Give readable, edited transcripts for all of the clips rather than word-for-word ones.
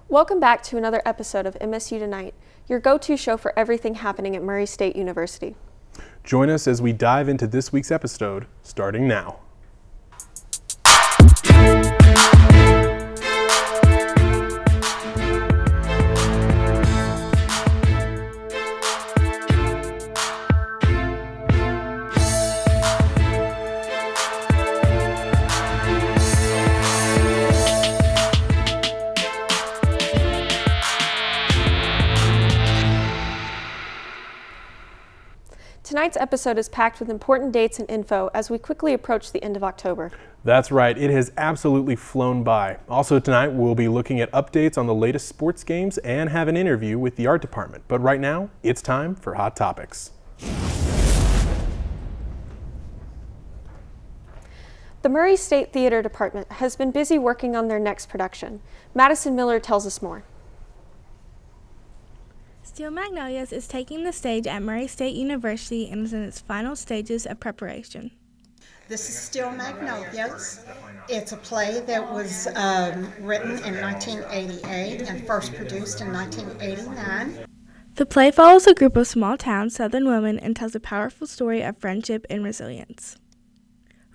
Welcome back to another episode of MSU Tonight, your go-to show for everything happening at Murray State University. Join us as we dive into this week's episode, starting now. Tonight's episode is packed with important dates and info as we quickly approach the end of October. That's right, it has absolutely flown by. Also tonight, we'll be looking at updates on the latest sports games and have an interview with the art department. But right now, it's time for Hot Topics. The Murray State Theater Department has been busy working on their next production. Madison Miller tells us more. Steel Magnolias is taking the stage at Murray State University and is in its final stages of preparation. This is Steel Magnolias. It's a play that was written in 1988 and first produced in 1989. The play follows a group of small-town Southern women and tells a powerful story of friendship and resilience.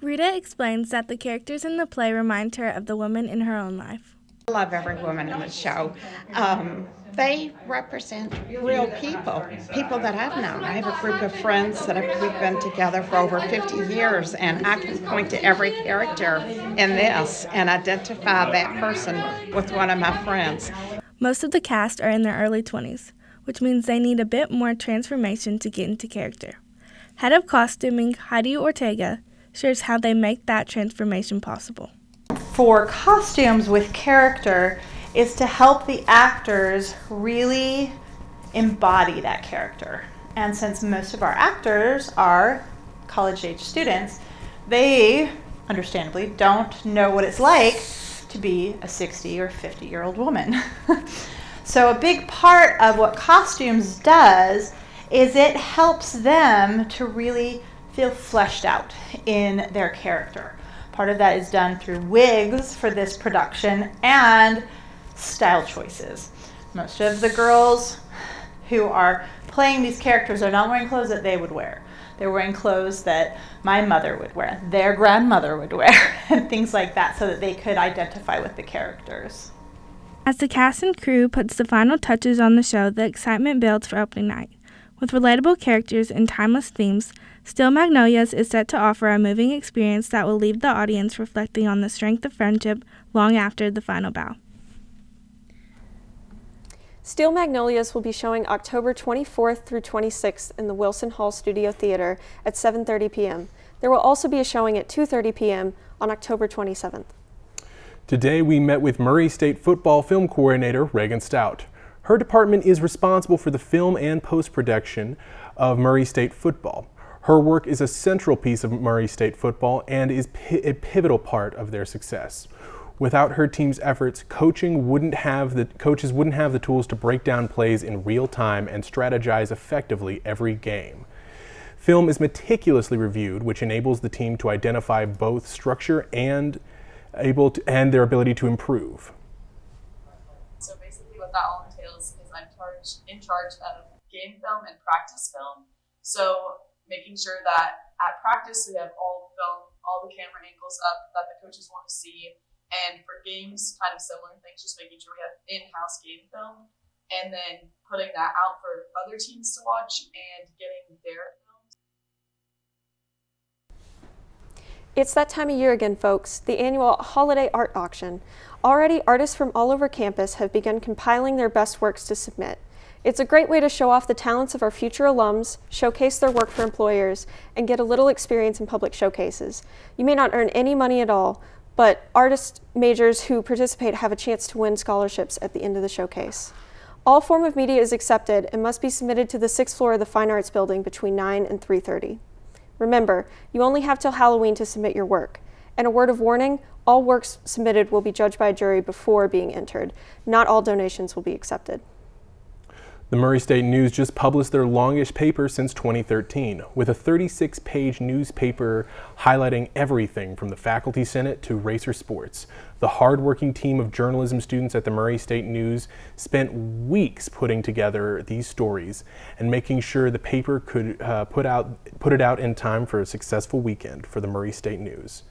Rita explains that the characters in the play remind her of the women in her own life. I love every woman in the show. They represent real people, people that I've known. I have a group of friends that we've been together for over 50 years, and I can point to every character in this and identify that person with one of my friends. Most of the cast are in their early 20s, which means they need a bit more transformation to get into character. Head of costuming, Heidi Ortega, shares how they make that transformation possible. For costumes with character is to help the actors really embody that character. And since most of our actors are college-age students, they understandably don't know what it's like to be a 60 or 50-year-old woman. So a big part of what costumes does is it helps them to really feel fleshed out in their character. Part of that is done through wigs for this production and style choices. Most of the girls who are playing these characters are not wearing clothes that they would wear. They're wearing clothes that my mother would wear, their grandmother would wear, and things like that so that they could identify with the characters. As the cast and crew puts the final touches on the show, the excitement builds for opening night. With relatable characters and timeless themes, Steel Magnolias is set to offer a moving experience that will leave the audience reflecting on the strength of friendship long after the final bow. Steel Magnolias will be showing October 24th through 26th in the Wilson Hall Studio Theater at 7:30 p.m. There will also be a showing at 2:30 p.m. on October 27th. Today we met with Murray State football film coordinator Reagan Stout. Her department is responsible for the film and post-production of Murray State football. Her work is a central piece of Murray State football and is a pivotal part of their success. Without her team's efforts, coaches wouldn't have the tools to break down plays in real time and strategize effectively every game. Film is meticulously reviewed, which enables the team to identify both structure and their ability to improve. So basically what that all entails is I'm in charge of game film and practice film. So making sure that at practice we have all the camera angles up that the coaches want to see. And for games, kind of similar things, just making sure we have in-house game film and then putting that out for other teams to watch and getting their films. It's that time of year again, folks, the annual holiday art auction. Already, artists from all over campus have begun compiling their best works to submit. It's a great way to show off the talents of our future alums, showcase their work for employers, and get a little experience in public showcases. You may not earn any money at all, but artist majors who participate have a chance to win scholarships at the end of the showcase. All form of media is accepted and must be submitted to the 6th floor of the Fine Arts Building between 9 and 3:30. Remember, you only have till Halloween to submit your work. And a word of warning, all works submitted will be judged by a jury before being entered. Not all donations will be accepted. The Murray State News just published their longest paper since 2013, with a 36-page newspaper highlighting everything from the faculty senate to racer sports. The hardworking team of journalism students at the Murray State News spent weeks putting together these stories and making sure the paper could put it out in time for a successful weekend for the Murray State News.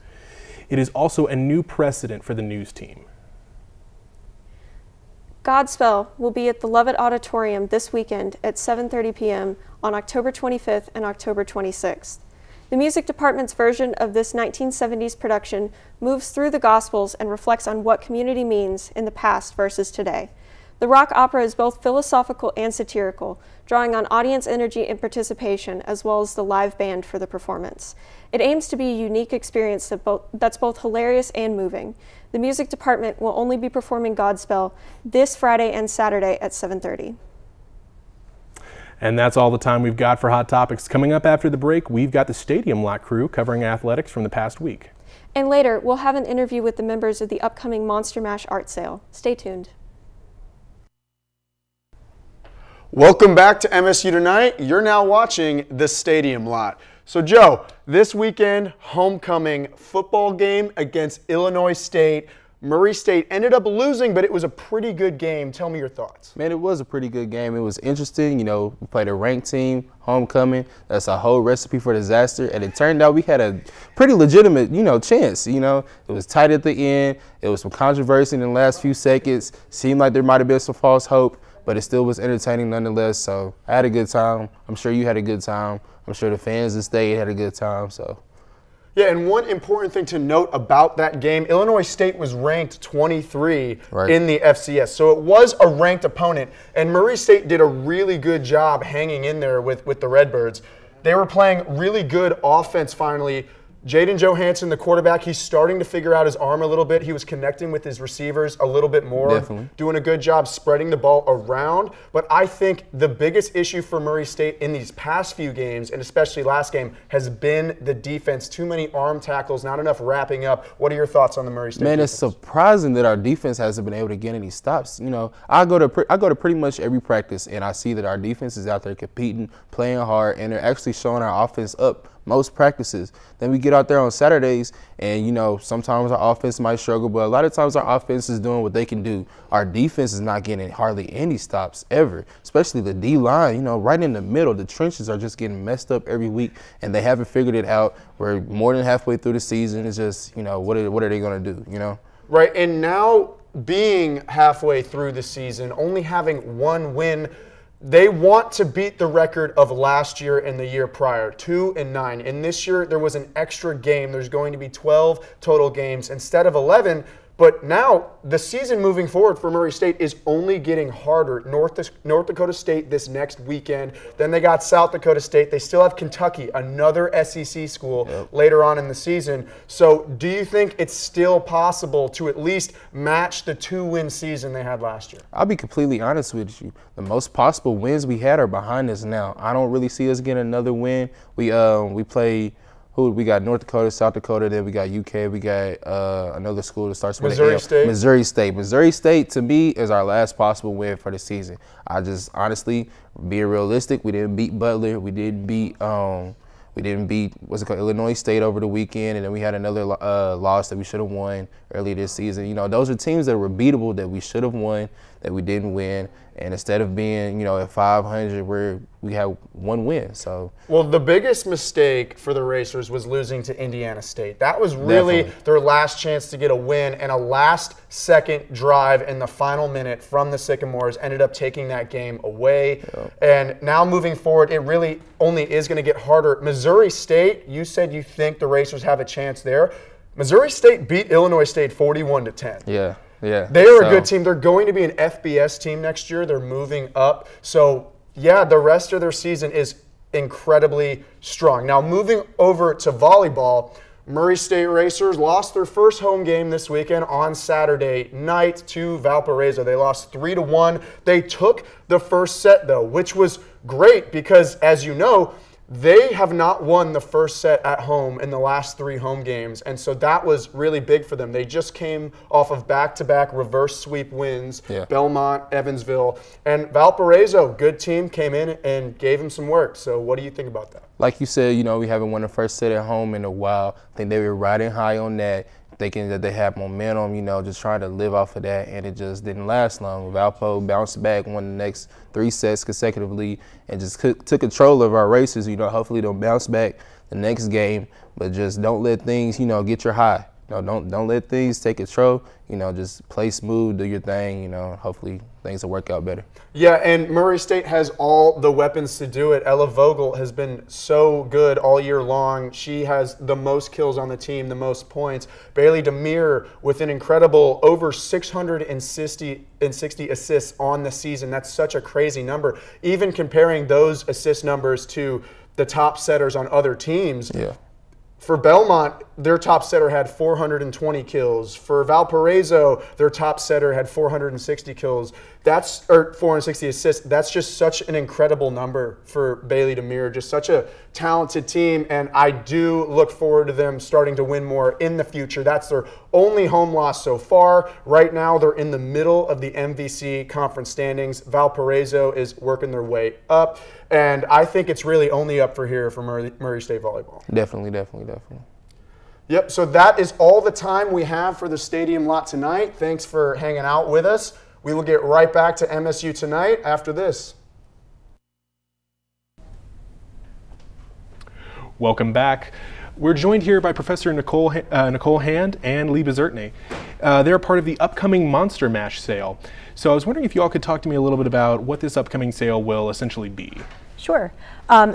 It is also a new precedent for the news team. Godspell will be at the Lovett Auditorium this weekend at 7:30 p.m. on October 25th and October 26th. The music department's version of this 1970s production moves through the Gospels and reflects on what community means in the past versus today. The rock opera is both philosophical and satirical, drawing on audience energy and participation, as well as the live band for the performance. It aims to be a unique experience that's both hilarious and moving. The music department will only be performing Godspell this Friday and Saturday at 7:30. And that's all the time we've got for Hot Topics. Coming up after the break, we've got the Stadium Lot crew covering athletics from the past week. And later, we'll have an interview with the members of the upcoming Monster Mash art sale. Stay tuned. Welcome back to MSU Tonight. You're now watching the Stadium Lot. So Joe, this weekend, homecoming football game against Illinois State. Murray State ended up losing, but it was a pretty good game. Tell me your thoughts. Man, it was a pretty good game. It was interesting. You know, we played a ranked team, homecoming. That's a whole recipe for disaster. And it turned out we had a pretty legitimate, chance. It was tight at the end. It was some controversy in the last few seconds. Seemed like there might have been some false hope, but it still was entertaining nonetheless. So I had a good time. I'm sure you had a good time. I'm sure the fans in state had a good time. Yeah, and one important thing to note about that game, Illinois State was ranked 23 in the FCS. So it was a ranked opponent, and Murray State did a really good job hanging in there with the Redbirds. They were playing really good offense finally. Jaden Johansson, the quarterback, he's starting to figure out his arm a little bit. He was connecting with his receivers a little bit more, doing a good job spreading the ball around. But I think the biggest issue for Murray State in these past few games, and especially last game, has been the defense. Too many arm tackles, not enough wrapping up. What are your thoughts on the Murray State defense? It's surprising that our defense hasn't been able to get any stops. I go to pretty much every practice, and I see that our defense is out there competing, playing hard, and they're actually showing our offense up most practices. Then we get out there on Saturdays and, sometimes our offense might struggle, but a lot of times our offense is doing what they can do. Our defense is not getting hardly any stops ever, especially the D-line, right in the middle. The trenches are just getting messed up every week, and they haven't figured it out. We're more than halfway through the season. It's just, what are they going to do, Right, and now being halfway through the season, only having one win, they want to beat the record of last year and the year prior, 2-9. And this year there was an extra game. There's going to be 12 total games instead of 11. But now the season moving forward for Murray State is only getting harder. North Dakota State this next weekend. Then they got South Dakota State. They still have Kentucky, another SEC school, later on in the season. So do you think it's still possible to at least match the 2-win season they had last year? I'll be completely honest with you. The most possible wins we had are behind us now. I don't really see us getting another win. We play. We got North Dakota, South Dakota, then we got UK, we got another school that starts with Missouri State. Missouri State. Missouri State, to me, is our last possible win for the season. I just, honestly, being realistic, we didn't beat Butler. We didn't beat Illinois State over the weekend, and then we had another loss that we should have won earlier this season. Those are teams that were beatable that we should have won, that we didn't win. And instead of being, at 500, we had one win. Well, the biggest mistake for the Racers was losing to Indiana State. That was really their last chance to get a win, and a last-second drive in the final minute from the Sycamores ended up taking that game away. And now moving forward, it really only is going to get harder. Missouri State, you said you think the Racers have a chance there. Missouri State beat Illinois State 41-10. Yeah. They are a good team. They're going to be an FBS team next year. They're moving up. So, yeah, the rest of their season is incredibly strong. Now, moving over to volleyball, Murray State Racers lost their first home game this weekend on Saturday night to Valparaiso. They lost 3-1. They took the first set, though, which was great because, as you know, They have not won the first set at home in the last 3 home games, and so that was really big for them. They just came off of back-to-back reverse sweep wins, Belmont, Evansville, and Valparaiso, good team, came in and gave them some work. So what do you think about that? Like you said, you know, we haven't won the first set at home in a while. I think they were riding high on that, thinking that they had momentum, you know, just trying to live off of that, and it just didn't last long. Valpo bounced back, won the next 3 sets consecutively, and just took control of our races. You know, hopefully they'll bounce back the next game, but just don't let things, you know, get your high. You know, don't let things take control. You know, just play smooth, do your thing. You know, hopefully things will work out better. Yeah, and Murray State has all the weapons to do it. Ella Vogel has been so good all year long. She has the most kills on the team, the most points. Bailey Demir with an incredible over 660 assists on the season. That's such a crazy number. Even comparing those assist numbers to the top setters on other teams. Yeah. For Belmont, their top setter had 420 kills. For Valparaiso, their top setter had 460 kills. Or 460 assists. That's just such an incredible number for Bailey Demir. Just such a talented team, and I do look forward to them starting to win more in the future. That's their only home loss so far. Right now, they're in the middle of the MVC conference standings. Valparaiso is working their way up, and I think it's really only up for here for Murray State volleyball. Definitely. Yep, so that is all the time we have for the stadium lot tonight. Thanks for hanging out with us. We will get right back to MSU tonight after this. Welcome back. We're joined here by Professor Nicole Hand and Lee Bezertney. They're part of the upcoming Monster Mash sale. So I was wondering if you all could talk to me a little bit about what this upcoming sale will essentially be. Sure.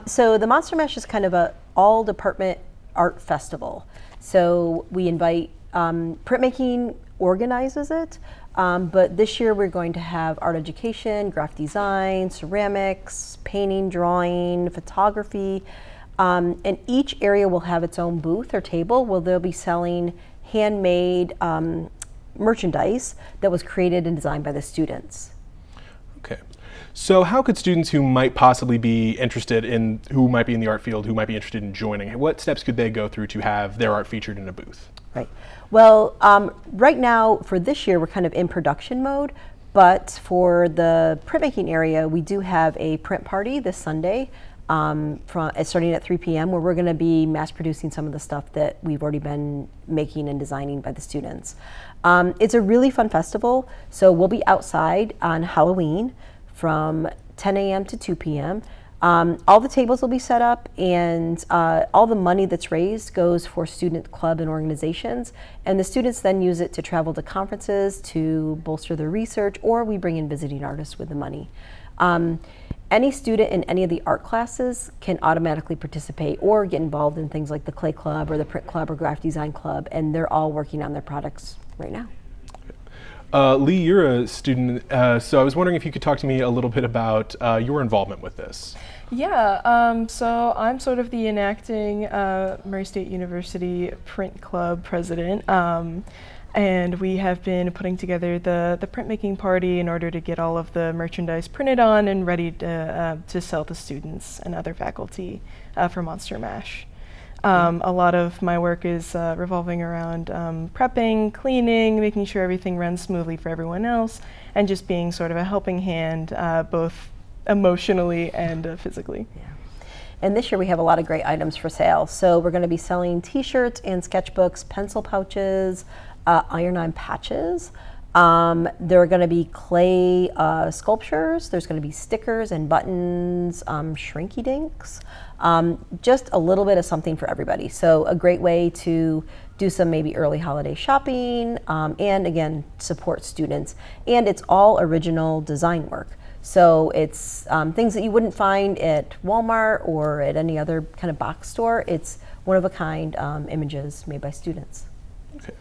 So the Monster Mash is kind of a all-department art festival. So we invite, printmaking organizes it, but this year we're going to have art education, graphic design, ceramics, painting, drawing, photography, and each area will have its own booth or table where they'll be selling handmade merchandise that was created and designed by the students. Okay. So how could students who might possibly be interested in, who might be in the art field, who might be interested in joining, what steps could they go through to have their art featured in a booth? Right. Well, right now for this year we're kind of in production mode, but for the printmaking area we do have a print party this Sunday starting at 3 p.m. where we're going to be mass producing some of the stuff that we've already been making and designing by the students. It's a really fun festival, so we'll be outside on Halloween from 10 a.m. to 2 p.m. All the tables will be set up, and all the money that's raised goes for student club and organizations, and the students then use it to travel to conferences to bolster their research, or we bring in visiting artists with the money. Any student in any of the art classes can automatically participate or get involved in things like the clay club or the print club or graphic design club, and they're all working on their products right now. Lee, you're a student, so I was wondering if you could talk to me a little bit about your involvement with this. Yeah, so I'm sort of the enacting Murray State University Print Club president, and we have been putting together the printmaking party in order to get all of the merchandise printed on and ready to sell to students and other faculty for Monster Mash. A lot of my work is revolving around prepping, cleaning, making sure everything runs smoothly for everyone else, and just being sort of a helping hand both emotionally and physically. Yeah. And this year we have a lot of great items for sale. So we're going to be selling t-shirts and sketchbooks, pencil pouches, iron-on patches. There are going to be clay sculptures. There's going to be stickers and buttons, shrinky dinks. Just a little bit of something for everybody. So a great way to do some maybe early holiday shopping, and again, support students. And it's all original design work. So it's things that you wouldn't find at Walmart or at any other kind of box store. It's one-of-a-kind images made by students. Okay.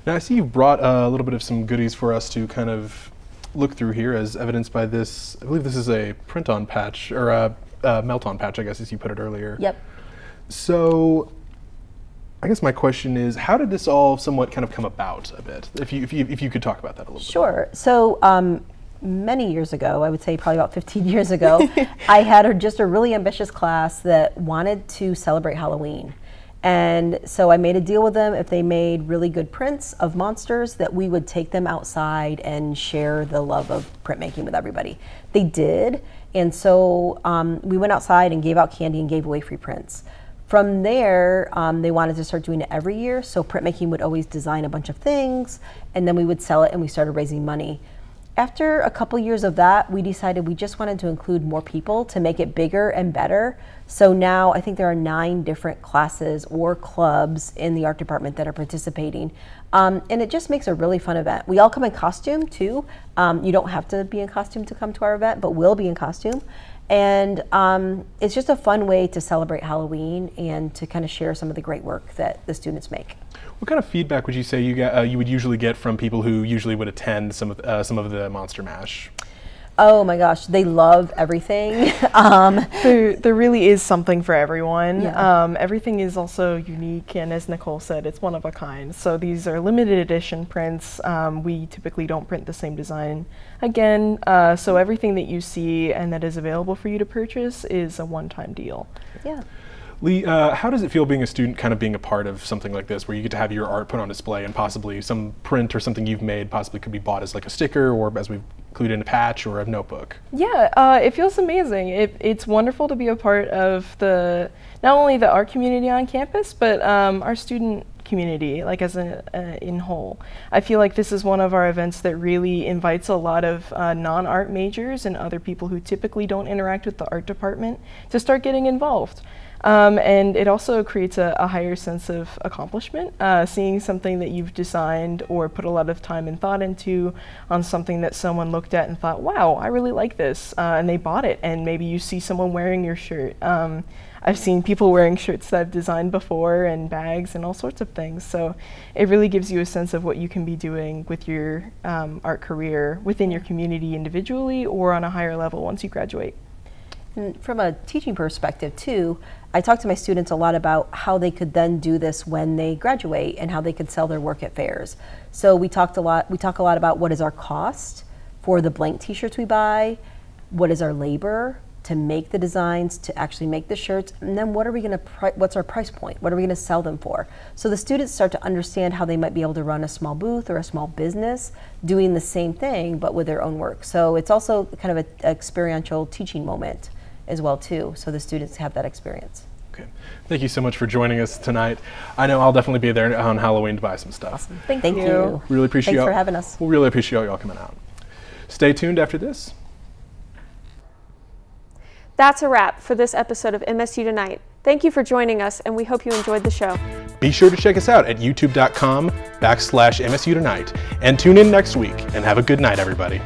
Now I see you've brought a little bit of some goodies for us to kind of look through here, as evidenced by this. I believe this is a print-on patch, or a melt-on patch, I guess, as you put it earlier. Yep. So I guess my question is, how did this all somewhat kind of come about a bit? If you could talk about that a little bit. Sure. So many years ago, I would say probably about 15 years ago, I had just a really ambitious class that wanted to celebrate Halloween. And so I made a deal with them, if they made really good prints of monsters, that we would take them outside and share the love of printmaking with everybody. They did, and so we went outside and gave out candy and gave away free prints. From there, they wanted to start doing it every year, so printmaking would always design a bunch of things, and then we would sell it, and we started raising money. After a couple years of that, we decided we just wanted to include more people to make it bigger and better. So now I think there are 9 different classes or clubs in the art department that are participating. And it just makes a really fun event. We all come in costume too. You don't have to be in costume to come to our event, but we'll be in costume. And it's just a fun way to celebrate Halloween and to kind of share some of the great work that the students make. What kind of feedback would you say you would usually get from people who usually would attend some of the Monster Mash? Oh my gosh, they love everything. There really is something for everyone. Yeah. Everything is also unique, and as Nicole said, it's one of a kind. So these are limited edition prints. We typically don't print the same design again. So everything that you see and that is available for you to purchase is a one-time deal. Yeah. Lee, how does it feel being a student, kind of being a part of something like this, where you get to have your art put on display and possibly some print or something you've made possibly could be bought as like a sticker, or as we've included in a patch or a notebook? Yeah, it feels amazing. It's wonderful to be a part of not only the art community on campus, but our student community, like as in whole. I feel like this is one of our events that really invites a lot of non-art majors and other people who typically don't interact with the art department to start getting involved. And it also creates a higher sense of accomplishment, seeing something that you've designed or put a lot of time and thought into on something that someone looked at and thought, wow, I really like this, and they bought it, and maybe you see someone wearing your shirt. I've seen people wearing shirts that I've designed before, and bags and all sorts of things, so it really gives you a sense of what you can be doing with your art career within your community individually or on a higher level once you graduate. And from a teaching perspective too, I talk to my students a lot about how they could then do this when they graduate and how they could sell their work at fairs. So we talk a lot about what is our cost for the blank t-shirts we buy, what is our labor to make the designs, to actually make the shirts, and then what's our price point? What are we gonna sell them for? So the students start to understand how they might be able to run a small booth or a small business doing the same thing but with their own work. So it's also kind of an experiential teaching moment as well too, so the students have that experience. Okay, thank you so much for joining us tonight. I know I'll definitely be there on Halloween to buy some stuff. Awesome. Thank you. Really appreciate Thanks for having us. We'll really appreciate y'all coming out. Stay tuned after this. That's a wrap for this episode of MSU Tonight. Thank you for joining us, and we hope you enjoyed the show. Be sure to check us out at youtube.com/MSU Tonight, and tune in next week, and have a good night, everybody.